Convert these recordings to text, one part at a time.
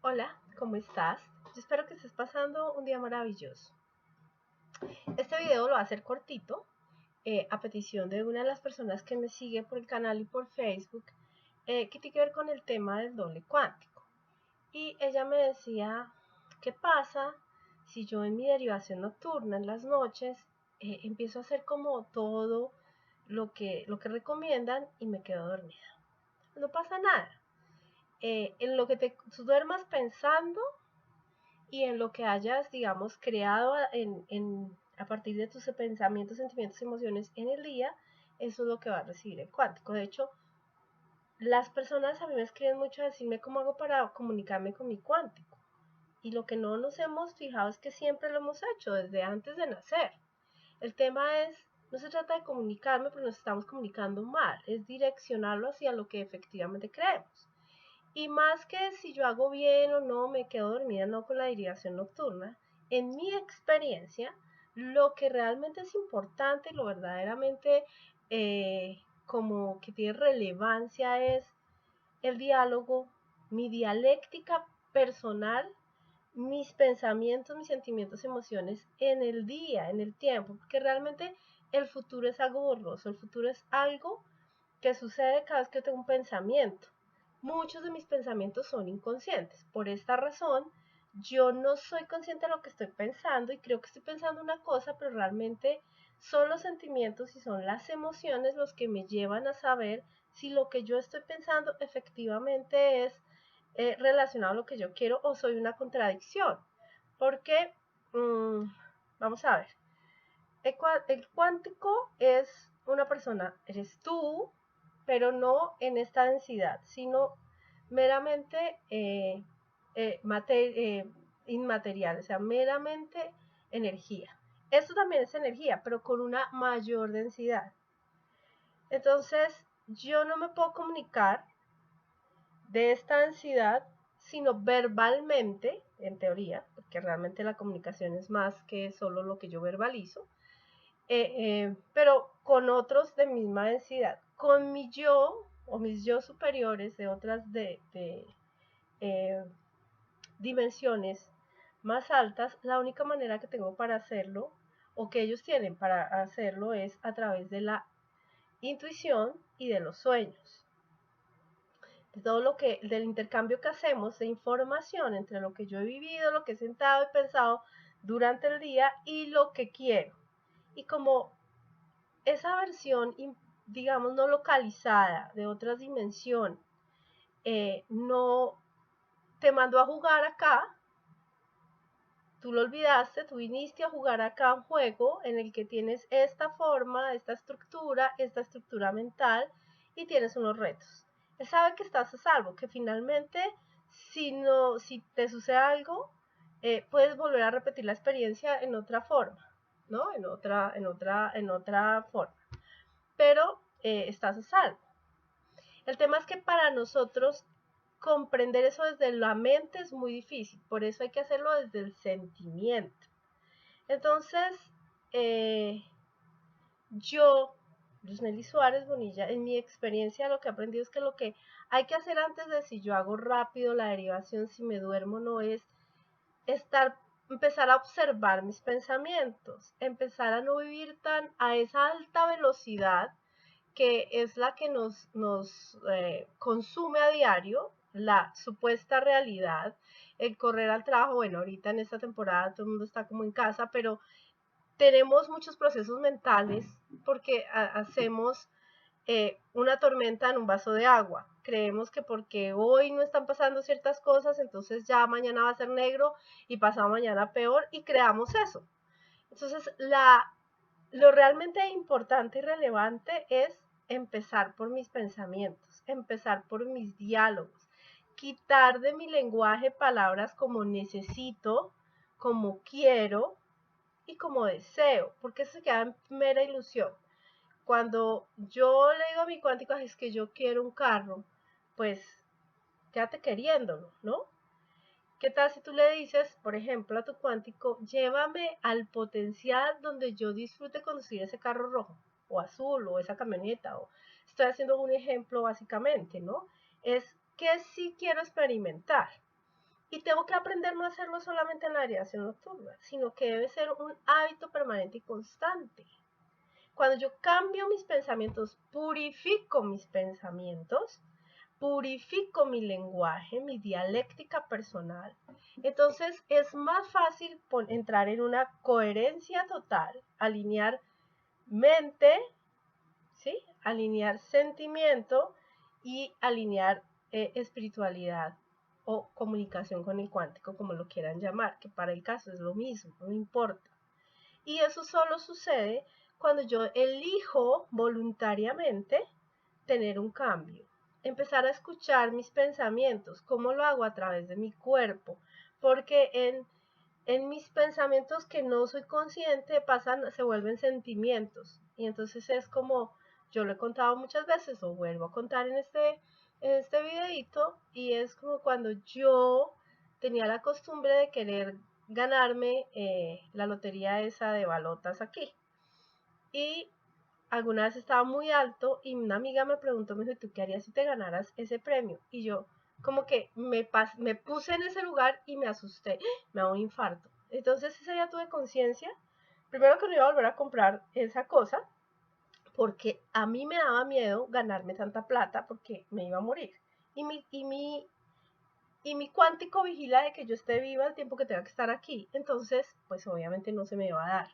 Hola, ¿cómo estás? Yo espero que estés pasando un día maravilloso. Este video lo va a hacer cortito, a petición de una de las personas que me sigue por el canal y por Facebook, que tiene que ver con el tema del doble cuántico. Y ella me decía, ¿qué pasa si yo en mi derivación nocturna, en las noches, empiezo a hacer como todo lo que recomiendan y me quedo dormida? No pasa nada. En lo que te duermas pensando y en lo que hayas, digamos, creado a partir de tus pensamientos, sentimientos, emociones en el día, eso es lo que va a recibir el cuántico. De hecho, las personas a mí me escriben mucho a decirme cómo hago para comunicarme con mi cuántico. Y lo que no nos hemos fijado es que siempre lo hemos hecho desde antes de nacer. El tema es, no se trata de comunicarme, pero nos estamos comunicando mal, es direccionarlo hacia lo que efectivamente creemos. Y más que si yo hago bien o no, me quedo dormida no con la derivación nocturna, en mi experiencia, lo que realmente es importante y lo verdaderamente como que tiene relevancia es el diálogo, mi dialéctica personal, mis pensamientos, mis sentimientos, emociones en el día, en el tiempo, porque realmente el futuro es algo borroso, el futuro es algo que sucede cada vez que tengo un pensamiento. Muchos de mis pensamientos son inconscientes. Por esta razón, yo no soy consciente de lo que estoy pensando y creo que estoy pensando una cosa, pero realmente son los sentimientos y son las emociones los que me llevan a saber si lo que yo estoy pensando efectivamente es relacionado a lo que yo quiero o soy una contradicción. Porque, mmm, vamos a ver, el cuántico es una persona, eres tú, pero no en esta densidad, sino meramente inmaterial, o sea, meramente energía. Esto también es energía, pero con una mayor densidad. Entonces, yo no me puedo comunicar de esta densidad, sino verbalmente, en teoría, porque realmente la comunicación es más que solo lo que yo verbalizo, pero con otros de misma densidad. Con mi yo o mis yo superiores de otras eh, dimensiones más altas, la única manera que tengo para hacerlo o que ellos tienen para hacerlo es a través de la intuición y de los sueños. De todo lo que, del intercambio que hacemos de información entre lo que yo he vivido, lo que he sentado y pensado durante el día y lo que quiero. Y como esa versión, digamos, no localizada de otras dimensiones, no te mandó a jugar acá, tú lo olvidaste, tú viniste a jugar acá un juego en el que tienes esta forma, esta estructura mental y tienes unos retos. Él sabe que estás a salvo, que finalmente si te sucede algo, puedes volver a repetir la experiencia en otra forma, ¿no? En otra forma. Pero estás a salvo. El tema es que para nosotros comprender eso desde la mente es muy difícil, por eso hay que hacerlo desde el sentimiento. Entonces, eh, yo, Yusneli Suárez Bonilla, en mi experiencia lo que he aprendido es que lo que hay que hacer antes de si yo hago rápido la derivación, si me duermo, no es empezar a observar mis pensamientos, empezar a no vivir tan a esa alta velocidad que es la que nos consume a diario, la supuesta realidad, el correr al trabajo. Bueno, ahorita en esta temporada todo el mundo está como en casa, pero tenemos muchos procesos mentales porque hacemos una tormenta en un vaso de agua. Creemos que porque hoy no están pasando ciertas cosas, entonces ya mañana va a ser negro y pasado mañana peor y creamos eso. Entonces, lo realmente importante y relevante es empezar por mis pensamientos, empezar por mis diálogos, quitar de mi lenguaje palabras como necesito, como quiero y como deseo, porque eso se queda en mera ilusión. Cuando yo le digo a mi cuántico, es que yo quiero un carro, pues quédate queriéndolo, ¿no? ¿Qué tal si tú le dices, por ejemplo, a tu cuántico, llévame al potencial donde yo disfrute conducir ese carro rojo o azul o esa camioneta? O estoy haciendo un ejemplo básicamente, ¿no? Es que sí quiero experimentar. Y tengo que aprender no a hacerlo solamente en la aireación nocturna, sino que debe ser un hábito permanente y constante. Cuando yo cambio mis pensamientos, purifico mis pensamientos, purifico mi lenguaje, mi dialéctica personal, entonces es más fácil entrar en una coherencia total, alinear mente, ¿sí? Alinear sentimiento y alinear espiritualidad o comunicación con el cuántico, como lo quieran llamar, que para el caso es lo mismo, no importa. Y eso solo sucede cuando yo elijo voluntariamente tener un cambio, empezar a escuchar mis pensamientos. ¿Cómo lo hago? A través de mi cuerpo, porque en mis pensamientos que no soy consciente se vuelven sentimientos, y entonces es como yo lo he contado muchas veces o vuelvo a contar en este videito, y es como cuando yo tenía la costumbre de querer ganarme la lotería esa de balotas aquí, y alguna vez estaba muy alto y una amiga me preguntó, me dijo, ¿tú qué harías si te ganaras ese premio? Y yo como que me puse en ese lugar y me asusté, me da un infarto. Entonces ese día tuve conciencia, primero que no iba a volver a comprar esa cosa, porque a mí me daba miedo ganarme tanta plata porque me iba a morir. Y mi cuántico vigila de que yo esté viva el tiempo que tenga que estar aquí. Entonces, pues obviamente no se me va a dar,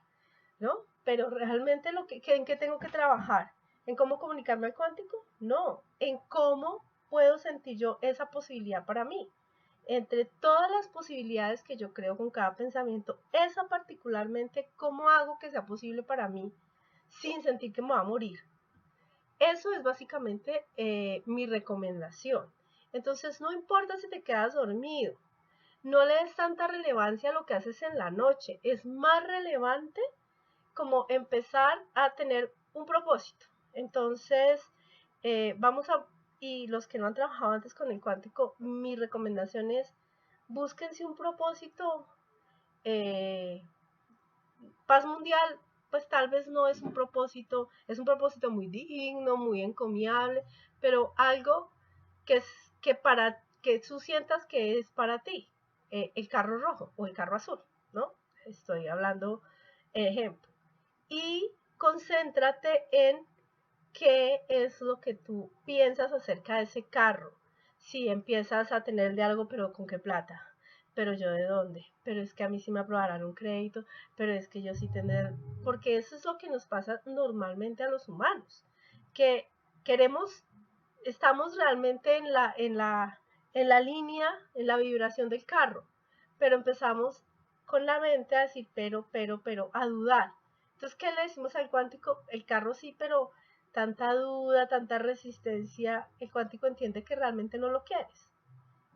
¿no? Pero realmente ¿en qué tengo que trabajar? ¿En cómo comunicarme al cuántico? No, en cómo puedo sentir yo esa posibilidad para mí. Entre todas las posibilidades que yo creo con cada pensamiento, esa particularmente, ¿cómo hago que sea posible para mí sin sentir que me va a morir? Eso es básicamente mi recomendación. Entonces, no importa si te quedas dormido, no le des tanta relevancia a lo que haces en la noche, es más relevante como empezar a tener un propósito. Entonces, vamos a, y los que no han trabajado antes con el cuántico, mi recomendación es búsquense un propósito. eh, Paz mundial, pues tal vez no es un propósito muy digno, muy encomiable, pero algo que es que tú sientas que es para ti, el carro rojo o el carro azul, ¿no? Estoy hablando ejemplo. Y concéntrate en qué es lo que tú piensas acerca de ese carro. Si empiezas a tener de algo, pero ¿con qué plata? Pero yo de dónde, pero es que a mí sí me aprobarán un crédito, pero es que yo sí tendré, porque eso es lo que nos pasa normalmente a los humanos, que queremos, estamos realmente en la línea, en la vibración del carro, pero empezamos con la mente a decir, pero, a dudar. Entonces, ¿qué le decimos al cuántico? El carro sí, pero tanta duda, tanta resistencia, el cuántico entiende que realmente no lo quieres.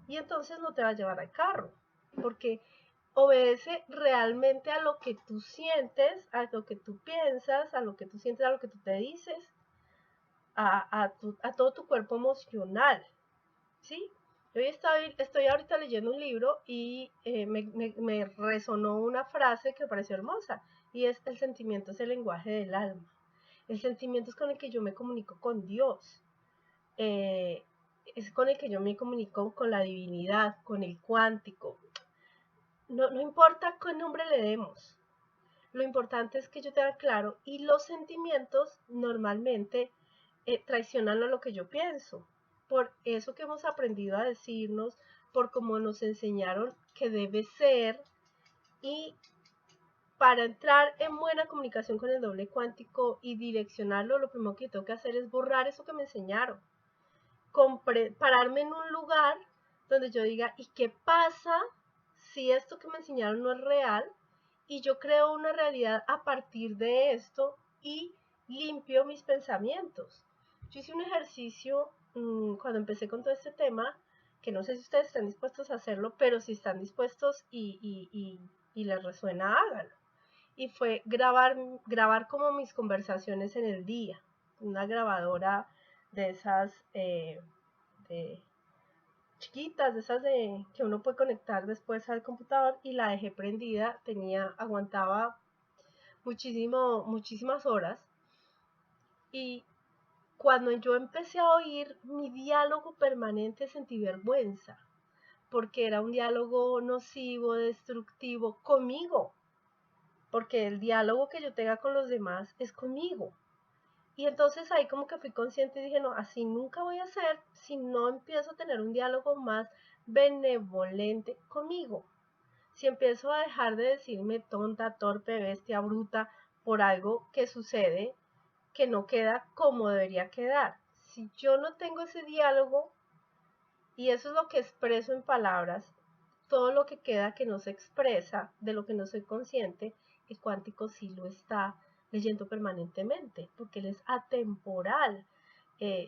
Y entonces no te va a llevar al carro, porque obedece realmente a lo que tú sientes, a lo que tú piensas, a lo que tú sientes, a lo que tú te dices, a todo tu cuerpo emocional, ¿sí? Yo estoy ahorita leyendo un libro y me resonó una frase que me pareció hermosa, y es: el sentimiento es el lenguaje del alma. El sentimiento es con el que yo me comunico con Dios, eh, es con el que yo me comunico con la divinidad, con el cuántico. No, no importa qué nombre le demos, lo importante es que yo tenga claro, y los sentimientos normalmente traicionan a lo que yo pienso, por eso que hemos aprendido a decirnos, por cómo nos enseñaron que debe ser. Y para entrar en buena comunicación con el doble cuántico y direccionarlo, lo primero que tengo que hacer es borrar eso que me enseñaron, pararme en un lugar donde yo diga, ¿y qué pasa si esto que me enseñaron no es real? Y yo creo una realidad a partir de esto y limpio mis pensamientos. Yo hice un ejercicio cuando empecé con todo este tema, que no sé si ustedes están dispuestos a hacerlo, pero si están dispuestos y les resuena, háganlo. Y fue grabar como mis conversaciones en el día. Una grabadora de esas de chiquitas, de esas que uno puede conectar después al computador, y la dejé prendida, aguantaba muchísimas horas. Y cuando yo empecé a oír mi diálogo permanente, sentí vergüenza, porque era un diálogo nocivo, destructivo conmigo, porque el diálogo que yo tenga con los demás es conmigo. Y entonces ahí como que fui consciente y dije, no, así nunca voy a hacer si no empiezo a tener un diálogo más benevolente conmigo. Si empiezo a dejar de decirme tonta, torpe, bestia, bruta por algo que sucede que no queda como debería quedar. Si yo no tengo ese diálogo, y eso es lo que expreso en palabras, todo lo que queda que no se expresa, de lo que no soy consciente, el cuántico sí lo está leyendo permanentemente, porque él es atemporal.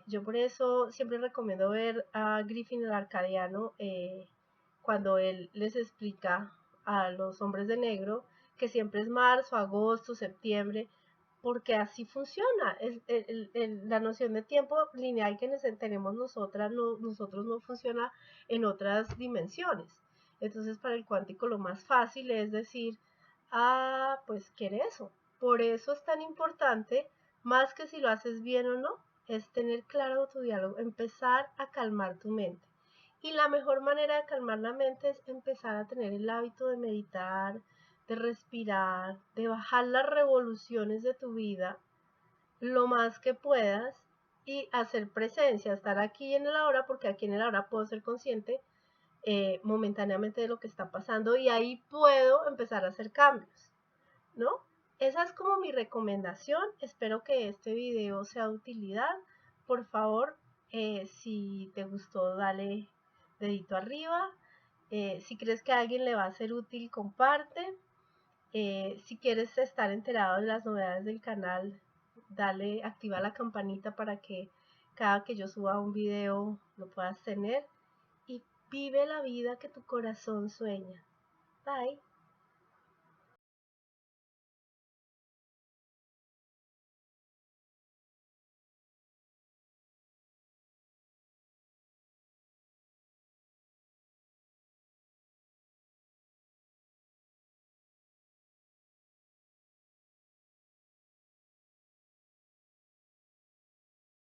Yo por eso siempre recomiendo ver a Griffin el Arcadiano cuando él les explica a los hombres de negro que siempre es marzo, agosto, septiembre, porque así funciona. La noción de tiempo lineal que tenemos nosotros no funciona en otras dimensiones. Entonces, para el cuántico lo más fácil es decir, pues quiere eso. Por eso es tan importante, más que si lo haces bien o no, es tener claro tu diálogo, empezar a calmar tu mente. Y la mejor manera de calmar la mente es empezar a tener el hábito de meditar, de respirar, de bajar las revoluciones de tu vida lo más que puedas y hacer presencia, estar aquí en el ahora, porque aquí en el ahora puedo ser consciente momentáneamente de lo que está pasando y ahí puedo empezar a hacer cambios, ¿no? Esa es como mi recomendación. Espero que este video sea de utilidad. Por favor, si te gustó, dale dedito arriba. Si crees que a alguien le va a ser útil, comparte. Si quieres estar enterado de las novedades del canal, dale, activa la campanita para que cada que yo suba un video lo puedas tener. Y vive la vida que tu corazón sueña. Bye.